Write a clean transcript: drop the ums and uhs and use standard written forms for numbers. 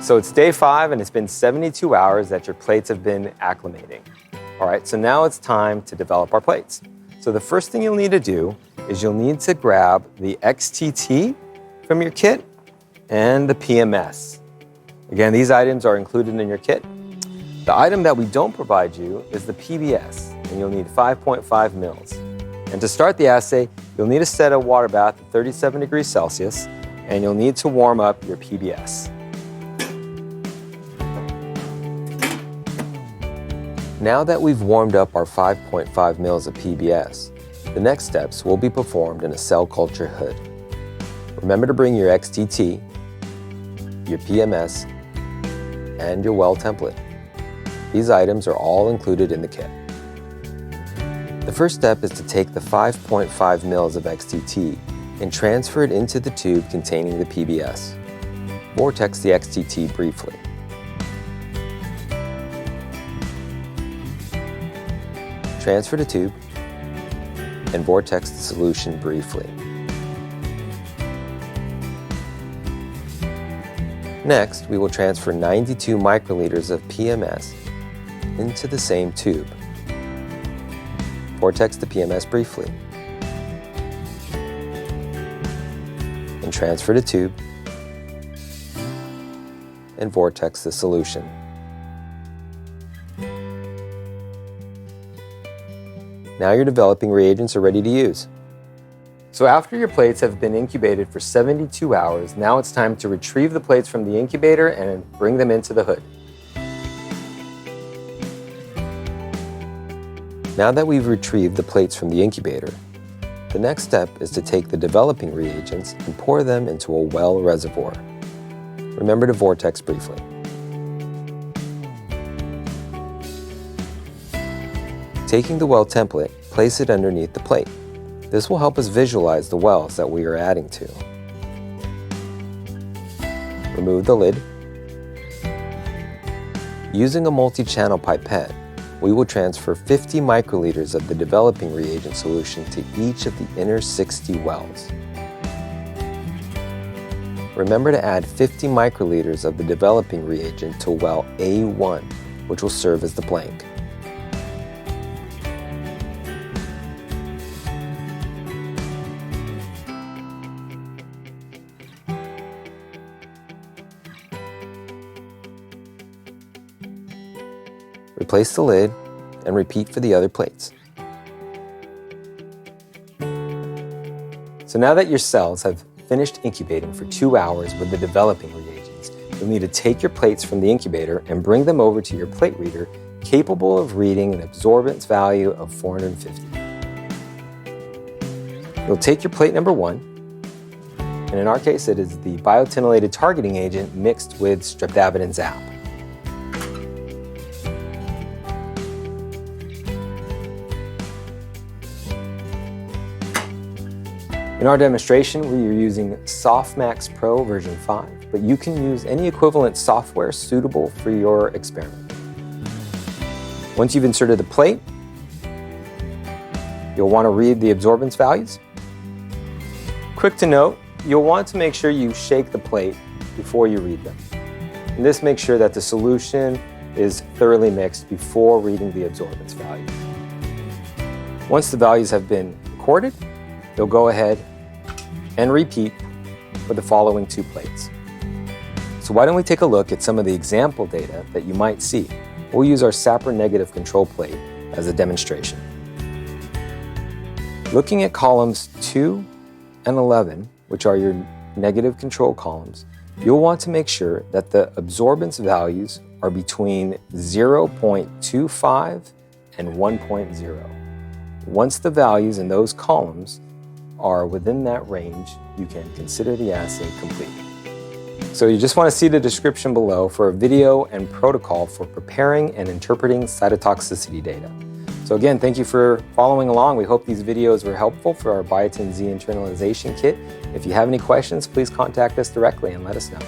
So it's day 5 and it's been 72 hours that your plates have been acclimating. All right, so now it's time to develop our plates. So the first thing you'll need to do is you'll need to grab the XTT from your kit and the PMS. Again, these items are included in your kit. The item that we don't provide you is the PBS, and you'll need 5.5 mils. And to start the assay, you'll need to set a water bath at 37 degrees Celsius, and you'll need to warm up your PBS. Now that we've warmed up our 5.5 mils of PBS, the next steps will be performed in a cell culture hood. Remember to bring your XTT, your PMS, and your well template. These items are all included in the kit. The first step is to take the 5.5 mils of XTT and transfer it into the tube containing the PBS. Vortex the XTT briefly. Transfer the tube and vortex the solution briefly. Next, we will transfer 92 microliters of PMS into the same tube. Vortex the PMS briefly. And transfer the tube and vortex the solution. Now your developing reagents are ready to use. So after your plates have been incubated for 72 hours, now it's time to retrieve the plates from the incubator and bring them into the hood. Now that we've retrieved the plates from the incubator, the next step is to take the developing reagents and pour them into a well reservoir. Remember to vortex briefly. Taking the well template, place it underneath the plate. This will help us visualize the wells that we are adding to. Remove the lid. Using a multi-channel pipette, we will transfer 50 microliters of the developing reagent solution to each of the inner 60 wells. Remember to add 50 microliters of the developing reagent to well A1, which will serve as the blank. Replace the lid and repeat for the other plates. So now that your cells have finished incubating for 2 hours with the developing reagents, you'll need to take your plates from the incubator and bring them over to your plate reader capable of reading an absorbance value of 450. You'll take your plate number 1, and in our case it is the biotin-related targeting agent mixed with streptavidin-zap. In our demonstration, we are using Softmax Pro version 5, but you can use any equivalent software suitable for your experiment. Once you've inserted the plate, you'll want to read the absorbance values. Quick to note, you'll want to make sure you shake the plate before you read them. And this makes sure that the solution is thoroughly mixed before reading the absorbance values. Once the values have been recorded, you'll go ahead and repeat for the following 2 plates. So why don't we take a look at some of the example data that you might see. We'll use our SAPR negative control plate as a demonstration. Looking at columns 2 and 11, which are your negative control columns, you'll want to make sure that the absorbance values are between 0.25 and 1.0. Once the values in those columns are within that range, you can consider the assay complete. So you just want to see the description below for a video and protocol for preparing and interpreting cytotoxicity data. So again, thank you for following along. We hope these videos were helpful for our Biotin-Z internalization kit. If you have any questions, please contact us directly and let us know.